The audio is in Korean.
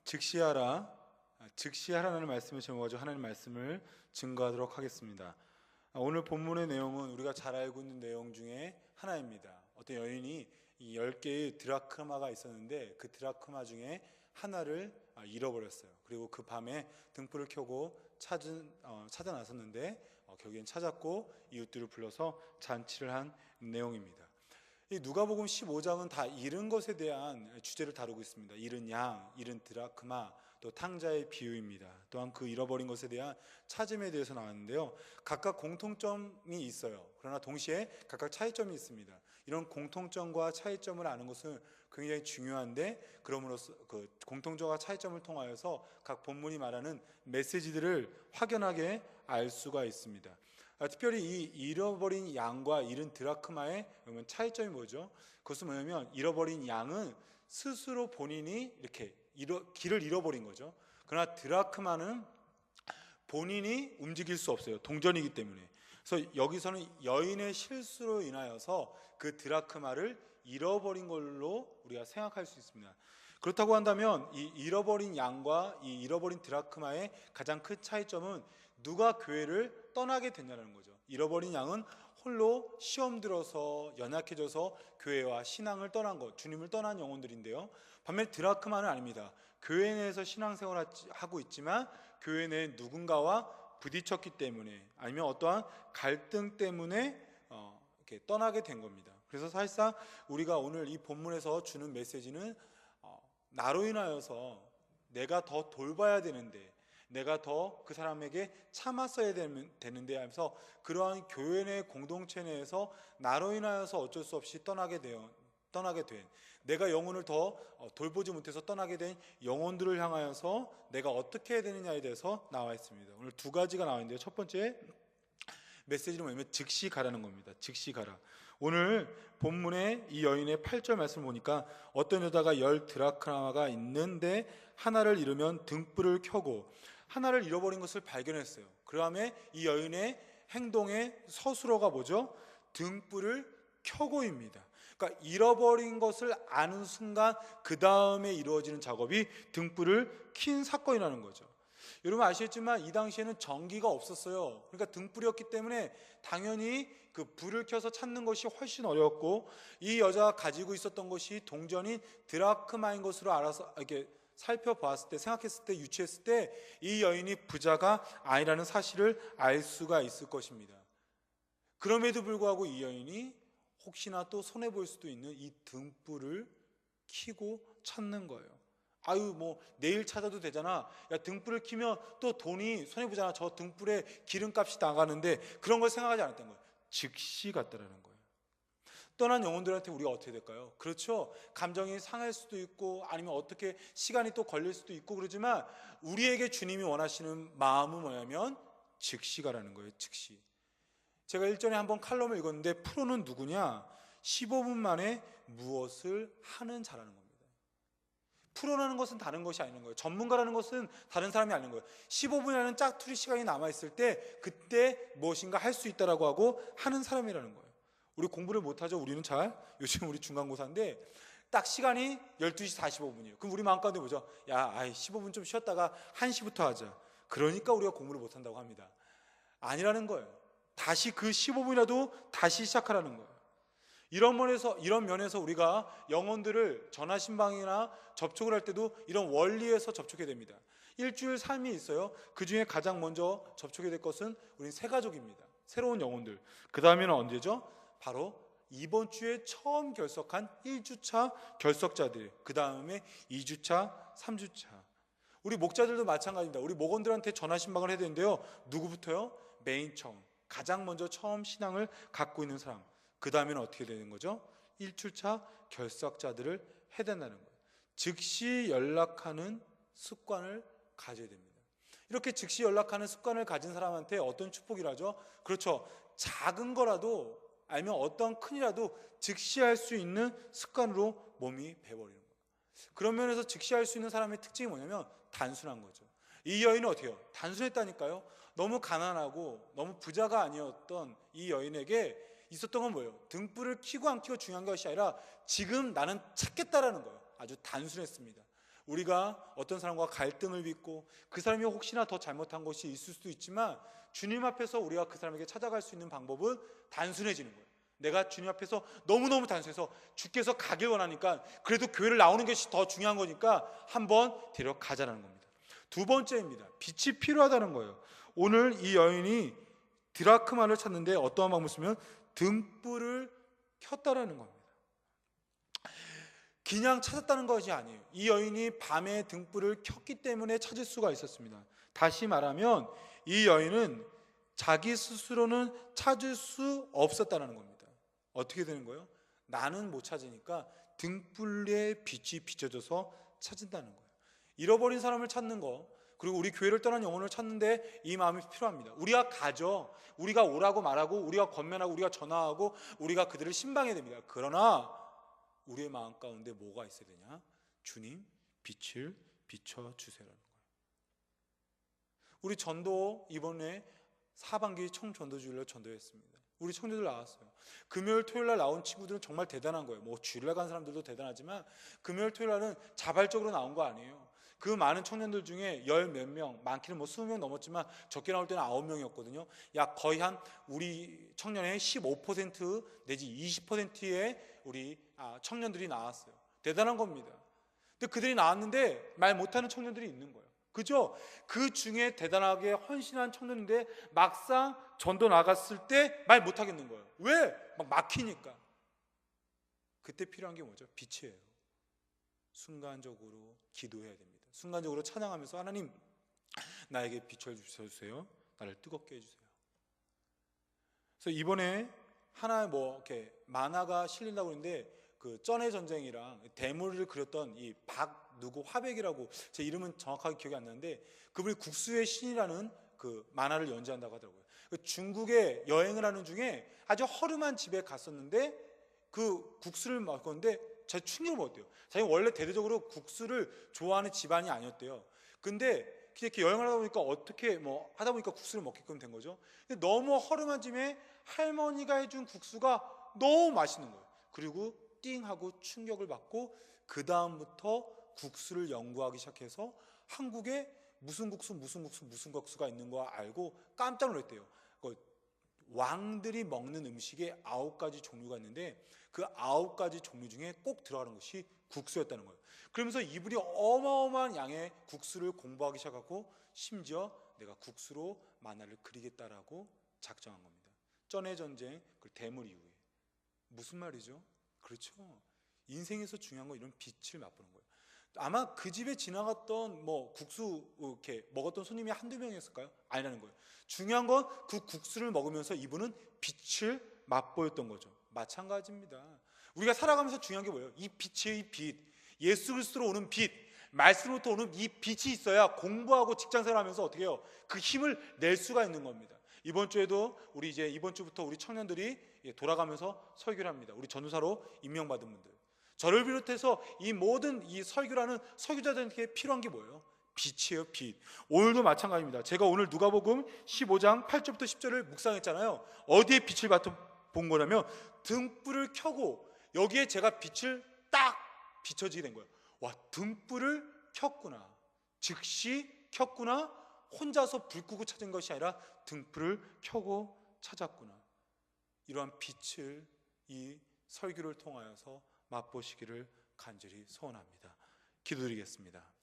즉시하라, 즉시하라는 말씀을 제목으로 하나님 말씀을 증거하도록 하겠습니다. 오늘 본문의 내용은 우리가 잘 알고 있는 내용 중에 하나입니다. 어떤 여인이 이 10개의 드라크마가 있었는데 그 드라크마 중에 하나를 잃어버렸어요. 그리고 그 밤에 등불을 켜고 찾아 나섰는데 결국엔 찾았고 이웃들을 불러서 잔치를 한 내용입니다. 이 누가복음 15장은 다 잃은 것에 대한 주제를 다루고 있습니다. 잃은 양, 잃은 드라크마, 또 탕자의 비유입니다. 또한 그 잃어버린 것에 대한 찾음에 대해서 나왔는데요. 각각 공통점이 있어요. 그러나 동시에 각각 차이점이 있습니다. 이런 공통점과 차이점을 아는 것은 굉장히 중요한데, 그럼으로써 그 공통점과 차이점을 통하여서 각 본문이 말하는 메시지들을 확연하게 알 수가 있습니다. 특별히 이 잃어버린 양과 잃은 드라크마의 차이점이 뭐죠? 그것은 뭐냐면, 잃어버린 양은 스스로 본인이 이렇게 길을 잃어버린 거죠. 그러나 드라크마는 본인이 움직일 수 없어요. 동전이기 때문에. 그래서 여기서는 여인의 실수로 인하여서 그 드라크마를 잃어버린 걸로 우리가 생각할 수 있습니다. 그렇다고 한다면 이 잃어버린 양과 이 잃어버린 드라크마의 가장 큰 차이점은 누가 교회를 떠나게 됐냐는 거죠. 잃어버린 양은 홀로 시험 들어서 연약해져서 교회와 신앙을 떠난 것, 주님을 떠난 영혼들인데요. 반면 드라크마는 아닙니다. 교회 내에서 신앙생활을 하고 있지만 교회 내에 누군가와 부딪혔기 때문에, 아니면 어떠한 갈등 때문에 이렇게 떠나게 된 겁니다. 그래서 사실상 우리가 오늘 이 본문에서 주는 메시지는 나로 인하여서 내가 더 돌봐야 되는데, 내가 더 그 사람에게 참았어야 되는데 하면서, 그러한 교회 내 공동체 내에서 나로 인하여서 어쩔 수 없이 떠나게 된, 내가 영혼을 더 돌보지 못해서 떠나게 된 영혼들을 향하여서 내가 어떻게 해야 되느냐에 대해서 나와 있습니다. 오늘 두 가지가 나와 있는데요. 첫 번째 메시지는 뭐냐면 즉시 가라는 겁니다. 즉시 가라. 오늘 본문의 이 여인의 8절 말씀을 보니까 어떤 여자가 10 드라크마가 있는데 하나를 잃으면 등불을 켜고, 하나를 잃어버린 것을 발견했어요. 그 다음에 이 여인의 행동의 서술어가 뭐죠? 등불을 켜고입니다. 그러니까 잃어버린 것을 아는 순간 그 다음에 이루어지는 작업이 등불을 킨 사건이라는 거죠. 여러분 아시겠지만 이 당시에는 전기가 없었어요. 그러니까 등불이었기 때문에 당연히 그 불을 켜서 찾는 것이 훨씬 어려웠고, 이 여자가 가지고 있었던 것이 동전인 드라크마인 것으로 알아서 이렇게 살펴보았을 때, 생각했을 때, 유추했을 때 이 여인이 부자가 아니라는 사실을 알 수가 있을 것입니다. 그럼에도 불구하고 이 여인이 혹시나 또 손해볼 수도 있는 이 등불을 켜고 찾는 거예요. 아유 뭐 내일 찾아도 되잖아. 야 등불을 켜면 또 돈이 손해보잖아. 저 등불에 기름값이 나가는데, 그런 걸 생각하지 않았던 거예요. 즉시 갔다라는 거예요. 떠난 영혼들한테 우리가 어떻게 될까요? 그렇죠. 감정이 상할 수도 있고, 아니면 어떻게 시간이 또 걸릴 수도 있고 그러지만, 우리에게 주님이 원하시는 마음은 뭐냐면 즉시 가라는 거예요. 즉시. 제가 일전에 한번 칼럼을 읽었는데, 프로는 누구냐? 15분 만에 무엇을 하는 자라는 겁니다. 프로라는 것은 다른 것이 아닌 거예요. 전문가라는 것은 다른 사람이 아닌 거예요. 15분이라는 짝투리 시간이 남아있을 때 그때 무엇인가 할 수 있다라고 하고 하는 사람이라는 거예요. 우리 공부를 못하죠. 우리는 잘. 요즘 우리 중간고사인데 딱 시간이 12시 45분이에요. 그럼 우리 마음 가운데 뭐죠? 야 15분 좀 쉬었다가 1시부터 하자. 그러니까 우리가 공부를 못한다고 합니다. 아니라는 거예요. 다시 그 15분이라도 다시 시작하라는 거예요. 이런 면에서 우리가 영혼들을 전화신방이나 접촉을 할 때도 이런 원리에서 접촉해야 됩니다. 일주일 삶이 있어요. 그 중에 가장 먼저 접촉해야 될 것은 우리 새 가족입니다. 새로운 영혼들. 그 다음에는 언제죠? 바로 이번 주에 처음 결석한 1주차 결석자들, 그 다음에 2주차, 3주차. 우리 목자들도 마찬가지입니다. 우리 목원들한테 전화신방을 해야 되는데요. 누구부터요? 메인 처음, 가장 먼저 처음 신앙을 갖고 있는 사람. 그 다음에는 어떻게 되는 거죠? 1주차 결석자들을 해야 된다는 거예요. 즉시 연락하는 습관을 가져야 됩니다. 이렇게 즉시 연락하는 습관을 가진 사람한테 어떤 축복이라죠? 그렇죠. 작은 거라도, 아니면 어떤 큰이라도 즉시 할 수 있는 습관으로 몸이 배워버리는 거예요. 그런 면에서 즉시 할 수 있는 사람의 특징이 뭐냐면 단순한 거죠. 이 여인은 어떻게 해요? 단순했다니까요. 너무 가난하고 너무 부자가 아니었던 이 여인에게 있었던 건 뭐예요? 등불을 켜고 안 켜고 중요한 것이 아니라 지금 나는 찾겠다라는 거예요. 아주 단순했습니다. 우리가 어떤 사람과 갈등을 빚고 그 사람이 혹시나 더 잘못한 것이 있을 수도 있지만 주님 앞에서 우리가 그 사람에게 찾아갈 수 있는 방법은 단순해지는 거예요. 내가 주님 앞에서 너무너무 단순해서 주께서 가길 원하니까 그래도 교회를 나오는 것이 더 중요한 거니까 한번 데려가자는 겁니다. 두 번째입니다. 빛이 필요하다는 거예요. 오늘 이 여인이 드라크마를 찾는데 어떠한 방법을 쓰면 등불을 켰다라는 겁니다. 그냥 찾았다는 것이 아니에요. 이 여인이 밤에 등불을 켰기 때문에 찾을 수가 있었습니다. 다시 말하면 이 여인은 자기 스스로는 찾을 수 없었다는 겁니다. 어떻게 되는 거예요? 나는 못 찾으니까 등불에 빛이 비춰져서 찾는다는 거예요. 잃어버린 사람을 찾는 거, 그리고 우리 교회를 떠난 영혼을 찾는데 이 마음이 필요합니다. 우리가 가죠. 우리가 오라고 말하고 우리가 권면하고 우리가 전화하고 우리가 그들을 신방해야 됩니다. 그러나 우리의 마음 가운데 뭐가 있어야 되냐? 주님 빛을 비춰주세요라는 거예요. 우리 전도 이번에 하반기 총전도주일날 전도했습니다. 우리 청년들 나왔어요. 금요일 토요일날 나온 친구들은 정말 대단한 거예요. 뭐 주일날 간 사람들도 대단하지만 금요일 토요일날은 자발적으로 나온 거 아니에요. 그 많은 청년들 중에 열 몇 명, 많게는 뭐 20명 넘었지만 적게 나올 때는 9명이었거든요. 약 거의 한 우리 청년의 15% 내지 20%의 우리 청년들이 나왔어요. 대단한 겁니다. 근데 그들이 나왔는데 말 못하는 청년들이 있는 거예요. 그죠? 그 중에 대단하게 헌신한 청년인데 막상 전도 나갔을 때 말 못하겠는 거예요. 왜? 막 막히니까. 그때 필요한 게 뭐죠? 빛이에요. 순간적으로 기도해야 됩니다. 순간적으로 찬양하면서 하나님 나에게 빛을 주셔주세요. 나를 뜨겁게 해주세요. 그래서 이번에 하나 뭐 이렇게 만화가 실린다고 그러는데 그 쩐의 전쟁이랑 대물을 그렸던 이 누구 화백이라고, 제 이름은 정확하게 기억이 안 나는데 그분이 국수의 신이라는 그 만화를 연재한다고 하더라고요. 그 중국에 여행을 하는 중에 아주 허름한 집에 갔었는데 그 국수를 먹었는데 제가 충격을 먹었대요. 자기가 원래 대대적으로 국수를 좋아하는 집안이 아니었대요. 근데 이렇게 여행을 하다 보니까 어떻게 뭐 하다 보니까 국수를 먹게끔 된 거죠. 근데 너무 허름한 집에 할머니가 해준 국수가 너무 맛있는 거예요. 그리고 띵 하고 충격을 받고 그 다음부터 국수를 연구하기 시작해서 한국에 무슨 국수가 있는 거 알고 깜짝 놀랐대요. 왕들이 먹는 음식에 9가지 종류가 있는데 그 9가지 종류 중에 꼭 들어가는 것이 국수였다는 거예요. 그러면서 이분이 어마어마한 양의 국수를 공부하기 시작하고 심지어 내가 국수로 만화를 그리겠다라고 작정한 겁니다. 쩐의 전쟁, 그 대물 이후에. 무슨 말이죠? 그렇죠. 인생에서 중요한 건 이런 빛을 맛보는 거예요. 아마 그 집에 지나갔던 뭐 국수 이렇게 먹었던 손님이 한두 명이었을까요? 아니라는 거예요. 중요한 건 그 국수를 먹으면서 이분은 빛을 맛보였던 거죠. 마찬가지입니다. 우리가 살아가면서 중요한 게 뭐예요? 이 빛의 빛, 예수 그리스도로 오는 빛, 말씀으로부터 오는 이 빛이 있어야 공부하고 직장생활하면서 어떻게 해요? 그 힘을 낼 수가 있는 겁니다. 이번 주에도 우리 이제 이번 주부터 우리 청년들이 돌아가면서 설교를 합니다. 우리 전도사로 임명받은 분들. 저를 비롯해서 이 모든 이 설교라는 설교자들에게 필요한 게 뭐예요? 빛이에요, 빛. 오늘도 마찬가지입니다. 제가 오늘 누가복음 15장 8절부터 10절을 묵상했잖아요. 어디에 빛을 본 거냐면 등불을 켜고 여기에 제가 빛을 딱 비춰지게 된 거예요. 와, 등불을 켰구나. 즉시 켰구나. 혼자서 불 끄고 찾은 것이 아니라 등불을 켜고 찾았구나. 이러한 빛을 이 설교를 통하여서 맛보시기를 간절히 소원합니다. 기도드리겠습니다.